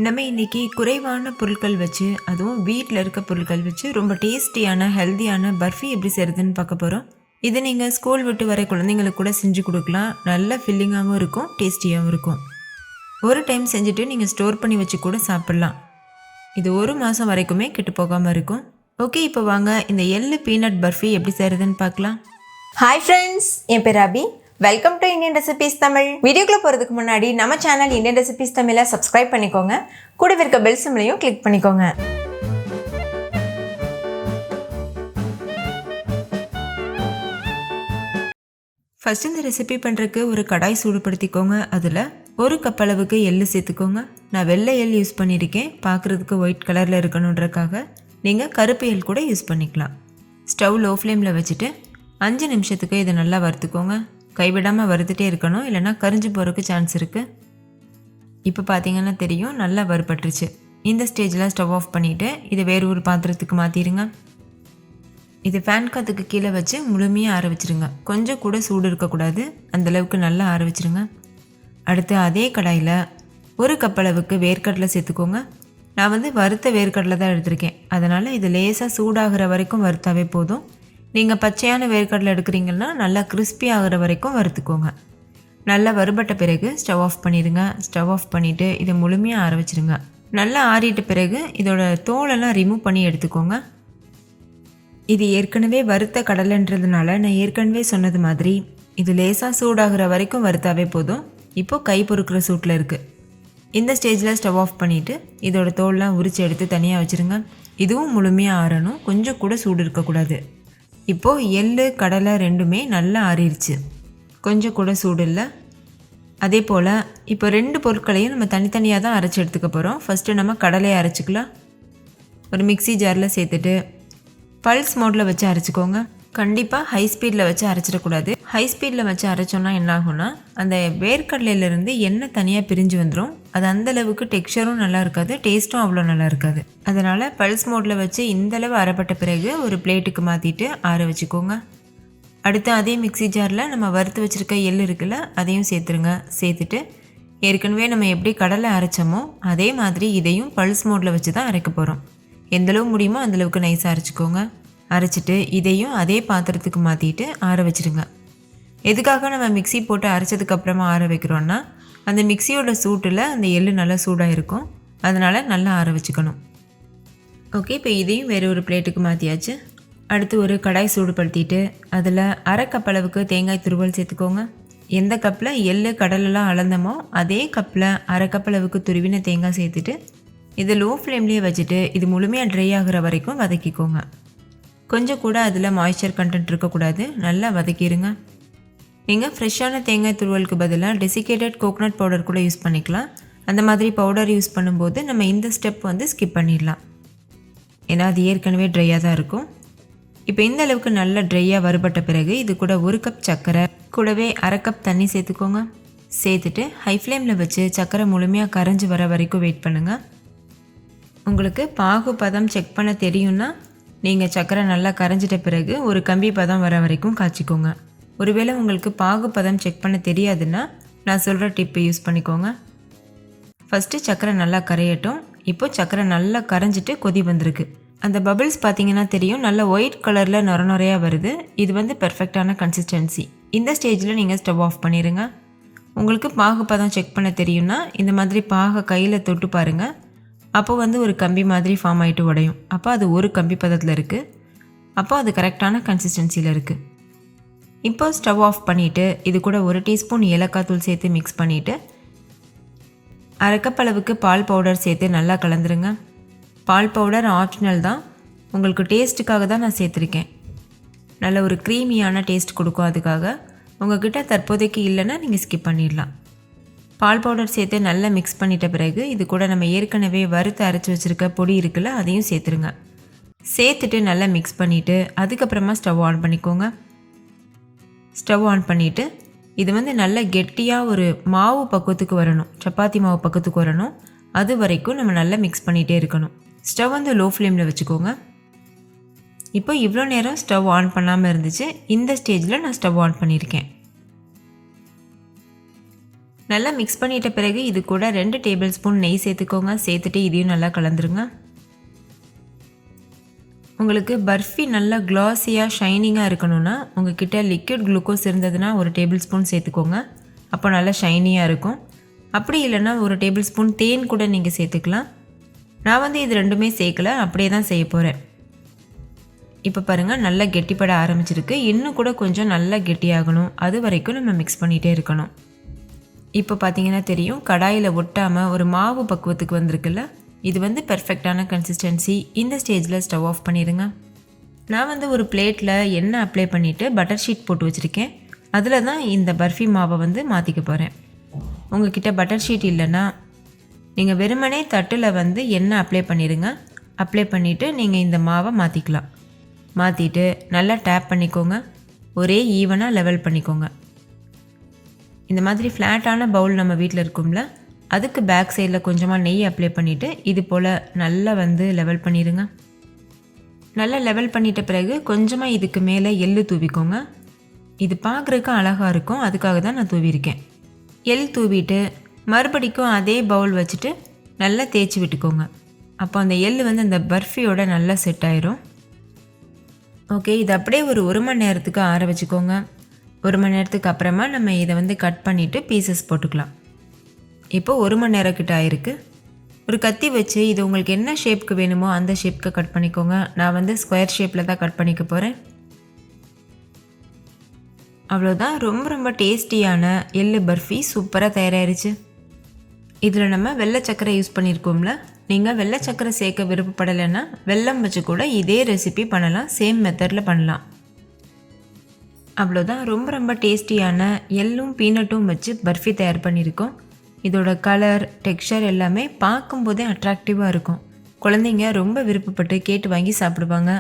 நம்ம இன்னைக்கு குறைவான பொருட்கள் வச்சு, அதுவும் வீட்டில் இருக்க பொருட்கள் வச்சு ரொம்ப டேஸ்டியான ஹெல்த்தியான பர்ஃபி எப்படி செய்கிறதுன்னு பார்க்க போகிறோம். இது நீங்கள் ஸ்கூல் விட்டு வர குழந்தைங்களுக்கு கூட செஞ்சு கொடுக்கலாம். நல்ல ஃபில்லிங்காகவும் இருக்கும், டேஸ்டியாகவும் இருக்கும். ஒரு டைம் செஞ்சுட்டு நீங்கள் ஸ்டோர் பண்ணி வச்சு கூட சாப்பிட்லாம். இது 1 மாதம் வரைக்குமே கெட்டு போகாமல் இருக்கும். ஓகே, இப்போ வாங்க இந்த எள்ளு பீனட் பர்ஃபி எப்படி செய்கிறதுன்னு பார்க்கலாம். ஹாய் ஃப்ரெண்ட்ஸ், என் பேர் Abhi. Welcome to Indian recipes Tamil. வீடியோக்குள்ளே போகிறதுக்கு முன்னாடி நம்ம சேனல் இந்தியன் ரெசிபீஸ் தமிழை சப்ஸ்கிரைப் பண்ணிக்கோங்க. கூடவே இருக்க பெல் சிம்லையும் கிளிக் பண்ணிக்கோங்க. ஃபஸ்ட்டு இந்த ரெசிபி பண்ணுறதுக்கு ஒரு கடாய் சூடுபடுத்திக்கோங்க. அதில் 1 கப் அளவுக்கு எள்ளு சேர்த்துக்கோங்க. நான் வெள்ளை எள் யூஸ் பண்ணியிருக்கேன். பார்க்குறதுக்கு ஒயிட் கலரில் இருக்கணுன்றக்காக நீங்கள் கருப்பு எள் கூட யூஸ் பண்ணிக்கலாம். ஸ்டவ் லோ ஃப்ளேமில் வச்சுட்டு 5 நிமிஷத்துக்கு இதை நல்லா வறுத்துக்கோங்க. கைவிடாமல் வறுத்துட்டே இருக்கணும், இல்லைனா கரிஞ்சு போகிறதுக்கு சான்ஸ் இருக்குது. இப்போ பார்த்தீங்கன்னா தெரியும், நல்லா வறுபட்டுருச்சு. இந்த ஸ்டேஜில் ஸ்டவ் ஆஃப் பண்ணிவிட்டு இதை வேறு ஒரு பாத்திரத்துக்கு மாற்றிடுங்க. இது ஃபேன் காற்றுக்கு கீழே வச்சு முழுமையாக ஆற வச்சுருங்க. கொஞ்சம் கூட சூடு இருக்கக்கூடாது, அந்தளவுக்கு நல்லா ஆற வச்சுருங்க. அடுத்து அதே கடாயில் 1 கப் அளவுக்கு வேர்க்கடலை சேர்த்துக்கோங்க. நான் வறுத்த வேர்க்கடலை தான் எடுத்திருக்கேன். அதனால் இது லேசாக சூடாகிற வரைக்கும் வறுத்தாவே போதும். நீங்கள் பச்சையான வேர்க்கடலை எடுக்கிறீங்கன்னா நல்லா கிறிஸ்பி ஆகிற வரைக்கும் வறுத்துக்கோங்க. நல்லா வறுபட்ட பிறகு ஸ்டவ் ஆஃப் பண்ணிடுங்க. ஸ்டவ் ஆஃப் பண்ணிவிட்டு இதை முழுமையாக ஆற வச்சுருங்க. நல்லா ஆறிட்ட பிறகு இதோட தோலெல்லாம் ரிமூவ் பண்ணி எடுத்துக்கோங்க. இது ஏற்கனவே வறுத்த கடலைன்றதுனால நான் ஏற்கனவே சொன்னது மாதிரி இது லேசாக சூடாகிற வரைக்கும் வறுத்தாவே போதும். இப்போது கை பொறுக்கிற சூட்டில் இருக்குது. இந்த ஸ்டேஜில் ஸ்டவ் ஆஃப் பண்ணிவிட்டு இதோட தோல்லாம் உரித்து எடுத்து தனியாக வச்சுருங்க. இதுவும் முழுமையாக ஆறணும், கொஞ்சம் கூட சூடு இருக்கக்கூடாது. இப்போது எள்ளு கடலை ரெண்டுமே நல்லா ஆறிடுச்சு, கொஞ்சம் கூட சூடு இல்லை. அதே போல் இப்போ 2 பொருட்களையும் நம்ம தனித்தனியாக தான் அரைச்சி எடுத்துக்க போகிறோம். ஃபஸ்ட்டு நம்ம கடலையை அரைச்சிக்கலாம். ஒரு மிக்சி ஜாரில் சேர்த்துட்டு பல்ஸ் மோடில் வச்சு அரைச்சிக்கோங்க. கண்டிப்பாக ஹை ஸ்பீடில் வச்சு அரைச்சிடக்கூடாது. ஹை ஸ்பீடில் வச்சு அரைச்சோன்னா என்ன ஆகும்னா அந்த வேர்க்கடலையிலேருந்து எண்ணெய் தனியாக பிரிஞ்சு வந்துடும். அது அந்தளவுக்கு டெக்ஸ்சரும் நல்லா இருக்காது, டேஸ்ட்டும் அவ்வளோ நல்லா இருக்காது. அதனால் பல்ஸ் மோடில் வச்சு இந்தளவு அரைப்பட்ட பிறகு ஒரு பிளேட்டுக்கு மாற்றிட்டு ஆற வச்சுக்கோங்க. அடுத்து அதே மிக்சி ஜாரில் நம்ம வறுத்து வச்சுருக்க எள் இருக்குல்ல, அதையும் சேர்த்துருங்க. சேர்த்துட்டு ஏற்கனவே நம்ம எப்படி கடலை அரைச்சோமோ அதே மாதிரி இதையும் பல்ஸ் மோடில் வச்சு தான் அரைக்க போகிறோம். எந்தளவு முடியுமோ அந்தளவுக்கு நைஸாக அரைச்சிக்கோங்க. அரைச்சிட்டு இதையும் அதே பாத்திரத்துக்கு மாற்றிட்டு ஆற வச்சுருங்க. எதுக்காக நம்ம மிக்சி போட்டு அரைச்சதுக்கப்புறமா ஆற வைக்கிறோன்னா அந்த மிக்சியோட சூட்டில் அந்த எள்ளு நல்லா சூடாக இருக்கும். அதனால் நல்லா ஆற வச்சுக்கணும். ஓகே, இப்போ இதையும் வேறு ஒரு பிளேட்டுக்கு மாற்றியாச்சு. அடுத்து ஒரு கடாய் சூடுபடுத்திட்டு அதில் 1/2 கப் அளவுக்கு தேங்காய் துருவல் சேர்த்துக்கோங்க. எந்த கப்பில் எள்ளு கடலெல்லாம் அளந்தமோ அதே கப்பில் 1/2 கப் அளவுக்கு துருவின தேங்காய் சேர்த்துட்டு இது லோ ஃப்ளேம்லேயே வச்சுட்டு இது முழுமையாக ட்ரை ஆகிற வரைக்கும் வதக்கிக்கோங்க. கொஞ்சம் கூட அதில் மாய்ஸ்சர் கண்டென்ட் இருக்கக்கூடாது, நல்லா வதக்கிடுங்க. நீங்கள் ஃப்ரெஷ்ஷான தேங்காய் துருவலுக்கு பதிலாக டெசிகேட்டட் கோகோனட் பவுடர் கூட யூஸ் பண்ணிக்கலாம். அந்த மாதிரி பவுடர் யூஸ் பண்ணும்போது நம்ம இந்த ஸ்டெப் ஸ்கிப் பண்ணிடலாம், ஏன்னா அது ஏற்கனவே ட்ரையாக தான் இருக்கும். இப்போ இந்த அளவுக்கு நல்லா ட்ரையாக வறுபட்ட பிறகு இது கூட 1 கப் சர்க்கரை கூடவே 1/2 கப் தண்ணி சேர்த்துக்கோங்க. சேர்த்துட்டு ஹை ஃப்ளேமில் வச்சு சர்க்கரை முழுமையாக கரைஞ்சி வர வரைக்கும் வெயிட் பண்ணுங்கள். உங்களுக்கு பாகு பதம் செக் பண்ண தெரியும்னா நீங்கள் சர்க்கரை நல்லா கரைஞ்சிட்ட பிறகு ஒரு கம்பி பதம் வர வரைக்கும் காய்ச்சிக்கோங்க. ஒருவேளை உங்களுக்கு பாகு பதம் செக் பண்ண தெரியாதுன்னா நான் சொல்கிற டிப்பை யூஸ் பண்ணிக்கோங்க. ஃபஸ்ட்டு சர்க்கரை நல்லா கரையட்டும். இப்போது சர்க்கரை நல்லா கரைஞ்சிட்டு கொதி வந்திருக்கு. அந்த பபிள்ஸ் பார்த்தீங்கன்னா தெரியும், நல்லா ஒயிட் கலரில் நுரையாக வருது. இது பெர்ஃபெக்டான கன்சிஸ்டன்சி. இந்த ஸ்டேஜில் நீங்கள் ஸ்டவ் ஆஃப் பண்ணிடுங்க. உங்களுக்கு பாகு பதம் செக் பண்ண தெரியும்னா இந்த மாதிரி பாகை கையில் தொட்டு பாருங்கள். அப்போ ஒரு கம்பி மாதிரி ஃபார்ம் ஆகிட்டு உடையும். அப்போ அது ஒரு கம்பி பதத்தில் இருக்குது. அப்போ அது கரெக்டான கன்சிஸ்டன்சியில் இருக்குது. இப்போ ஸ்டவ் ஆஃப் பண்ணிவிட்டு இது கூட 1 டீஸ்பூன் ஏலக்காய் தூள் சேர்த்து மிக்ஸ் பண்ணிவிட்டு 1/2 கப் அளவுக்கு பால் பவுடர் சேர்த்து நல்லா கலந்துருங்க. பால் பவுடர் ஆப்ஷனல் தான், உங்களுக்கு டேஸ்ட்டுக்காக தான் நான் சேர்த்துருக்கேன். நல்ல ஒரு க்ரீமியான டேஸ்ட் கொடுக்கும். அதுக்காக உங்கள்கிட்ட தற்போதைக்கு இல்லைன்னா நீங்கள் ஸ்கிப் பண்ணிடலாம். பால் பவுடர் சேர்த்து நல்லா மிக்ஸ் பண்ணிட்ட பிறகு இது கூட நம்ம ஏற்கனவே வறுத்து அரைச்சி வச்சுருக்க பொடி இருக்குல்ல, அதையும் சேர்த்துருங்க. சேர்த்துட்டு நல்லா மிக்ஸ் பண்ணிவிட்டு அதுக்கப்புறமா ஸ்டவ் ஆன் பண்ணிக்கோங்க. ஸ்டவ் ஆன் பண்ணிவிட்டு இது நல்ல கெட்டியாக ஒரு மாவு பக்குவத்துக்கு வரணும், சப்பாத்தி மாவு பக்கத்துக்கு வரணும். அது வரைக்கும் நம்ம நல்லா மிக்ஸ் பண்ணிகிட்டே இருக்கணும். ஸ்டவ் லோ ஃப்ளேமில் வச்சுக்கோங்க. இப்போ இவ்வளோ நேரம் ஸ்டவ் ஆன் பண்ணாமல் இருந்துச்சு. இந்த ஸ்டேஜில் நான் ஸ்டவ் ஆன் பண்ணியிருக்கேன். நல்லா மிக்ஸ் பண்ணிட்ட பிறகு இது கூட 2 டேபிள் ஸ்பூன் நெய் சேர்த்துக்கோங்க. சேர்த்துட்டு இதையும் நல்லா கலந்துருங்க. உங்களுக்கு பர்ஃபி நல்லா க்ளாஸியாக ஷைனிங்காக இருக்கணும்னா உங்ககிட்ட லிக்விட் குளுக்கோஸ் இருந்ததுன்னா 1 டேபிள் ஸ்பூன் சேர்த்துக்கோங்க. அப்போ நல்லா ஷைனியாக இருக்கும். அப்படி இல்லைன்னா 1 டேபிள் ஸ்பூன் தேன் கூட நீங்கள் சேர்த்துக்கலாம். நான் வந்து இது ரெண்டுமே சேர்க்கல, அப்படியே தான் செய்ய போகிறேன். இப்போ பாருங்கள் நல்லா கெட்டிப்பட ஆரம்பிச்சிருக்கு. இன்னும் கூட கொஞ்சம் நல்லா கெட்டியாகணும். அது வரைக்கும் நம்ம மிக்ஸ் பண்ணிகிட்டே இருக்கணும். இப்போ பார்த்தீங்கன்னா தெரியும், கடாயில் ஒட்டாமல் ஒரு மாவு பக்குவத்துக்கு வந்திருக்குல்ல. இது வந்து பெர்ஃபெக்டான கன்சிஸ்டன்சி. இந்த ஸ்டேஜில் ஸ்டவ் ஆஃப் பண்ணிடுங்க. நான் வந்து ஒரு பிளேட்டில் எண்ணெய் அப்ளை பண்ணிவிட்டு பட்டர் ஷீட் போட்டு வச்சுருக்கேன். அதில் தான் இந்த பர்ஃபி மாவை வந்து மாற்றிக்க போகிறேன். உங்ககிட்ட பட்டர் ஷீட் இல்லைன்னா நீங்கள் வெறுமனே தட்டில் வந்து எண்ணெய் அப்ளை பண்ணிடுங்க. அப்ளை பண்ணிவிட்டு நீங்கள் இந்த மாவை மாற்றிக்கலாம். மாற்றிட்டு நல்லா டேப் பண்ணிக்கோங்க. ஒரே ஈவனாக லெவல் பண்ணிக்கோங்க. இந்த மாதிரி ஃப்ளாட்டான பவுல் நம்ம வீட்டில் இருக்கும்ல, அதுக்கு பேக் சைடில் கொஞ்சமாக நெய் அப்ளை பண்ணிவிட்டு இது போல் நல்லா வந்து லெவல் பண்ணிடுங்க. நல்லா லெவல் பண்ணிட்ட பிறகு கொஞ்சமாக இதுக்கு மேலே எள்ளு தூவிக்கோங்க. இது பார்க்குறதுக்கு அழகாக இருக்கும், அதுக்காக தான் நான் தூவியிருக்கேன். எள் தூவிட்டு மறுபடிக்கும் அதே பவுல் வச்சுட்டு நல்லா தேய்ச்சி விட்டுக்கோங்க. அப்போ அந்த எள் வந்து அந்த பர்ஃபியோட நல்லா செட் ஆயிரும். ஓகே, இது அப்படியே ஒரு 1 மணி நேரத்துக்கு ஆற வச்சுக்கோங்க. 1 மணி நேரத்துக்கு அப்புறமா நம்ம இதை வந்து கட் பண்ணிவிட்டு பீசஸ் போட்டுக்கலாம். இப்போ 1 மணி நேரம் கிட்ட ஆயிருக்கு. ஒரு கத்தி வச்சு இது உங்களுக்கு என்ன ஷேப்புக்கு வேணுமோ அந்த ஷேப்புக்கு கட் பண்ணிக்கோங்க. நான் வந்து ஸ்கொயர் ஷேப்பில் தான் கட் பண்ணிக்க போகிறேன். அவ்வளோதான், ரொம்ப ரொம்ப டேஸ்டியான எள்ளு பர்ஃபி சூப்பராக தயாராகிருச்சு. இதில் நம்ம வெள்ளை சக்கரை யூஸ் பண்ணியிருக்கோம்ல, நீங்கள் வெள்ளை சக்கரை சேர்க்க விருப்பப்படலைன்னா வெல்லம் வச்சு கூட இதே ரெசிபி பண்ணலாம். சேம் மெத்தடில் பண்ணலாம். அவ்வளோதான், ரொம்ப ரொம்ப டேஸ்டியான எள்ளும் பீனட்டும் வச்சு பர்ஃபி தயார் பண்ணியிருக்கோம். இதோட கலர், டெக்ஸ்சர் எல்லாமே பார்க்கும்போதே அட்ராக்டிவாக இருக்கும். குழந்தைங்க ரொம்ப விருப்பப்பட்டு கேட்டு வாங்கி சாப்பிடுவாங்க.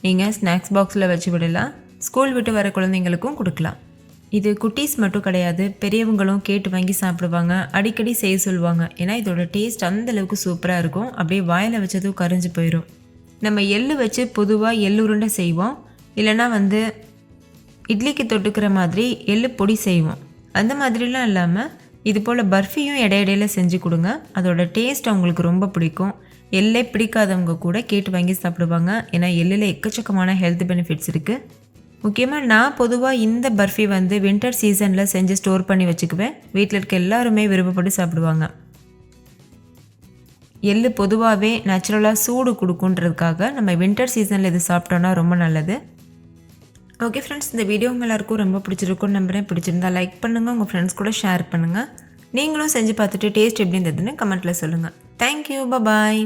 நீங்கள் ஸ்நாக்ஸ் பாக்ஸில் வச்சு விடலாம். ஸ்கூல் விட்டு வர குழந்தைங்களுக்கும் கொடுக்கலாம். இது குட்டீஸ் மட்டும் கிடையாது, பெரியவங்களும் கேட்டு வாங்கி சாப்பிடுவாங்க. அடிக்கடி செய்ய சொல்லுவாங்க. ஏன்னா இதோட டேஸ்ட் அந்தளவுக்கு சூப்பராக இருக்கும். அப்படியே வாயில் வச்சதும் கரைஞ்சி போயிடும். நம்ம எள்ளு வச்சு பொதுவாக எள்ளு உருண்டை செய்வோம், இல்லைனா வந்து இட்லிக்கு தொட்டுக்கிற மாதிரி எள்ளு பொடி செய்வோம். அந்த மாதிரிலாம் இல்லாமல் இது போல் பர்ஃபியும் இடையிடையில செஞ்சு கொடுங்க. அதோட டேஸ்ட் அவங்களுக்கு ரொம்ப பிடிக்கும். எள்ளே பிடிக்காதவங்க கூட கேட்டு வாங்கி சாப்பிடுவாங்க. ஏன்னா எள்ளில் எக்கச்சக்கமான ஹெல்த் பெனிஃபிட்ஸ் இருக்குது. முக்கியமாக நான் பொதுவாக இந்த பர்ஃபி வந்து வின்டர் சீசனில் செஞ்சு ஸ்டோர் பண்ணி வச்சுக்குவேன். வீட்டில் இருக்க எல்லாருமே விருப்பப்பட்டு சாப்பிடுவாங்க. எள்ளு பொதுவாகவே நேச்சுரலாக சூடு கொடுக்குன்றதுக்காக நம்ம வின்டர் சீசனில் இது சாப்பிட்டோன்னா ரொம்ப நல்லது. ஓகே ஃப்ரெண்ட்ஸ், இந்த வீடியோ உங்கள் எல்லாருக்கும் ரொம்ப பிடிச்சிருக்குன்னு நம்புகிறேன். பிடிச்சிருந்தா லைக் பண்ணுங்கள், உங்கள் ஃப்ரெண்ட்ஸ் கூட ஷேர் பண்ணுங்கள். நீங்களும் செஞ்சு பார்த்துட்டு டேஸ்ட் எப்படி இருந்ததுன்னு கமெண்ட்டில் சொல்லுங்கள். தேங்க்யூ, பாய்.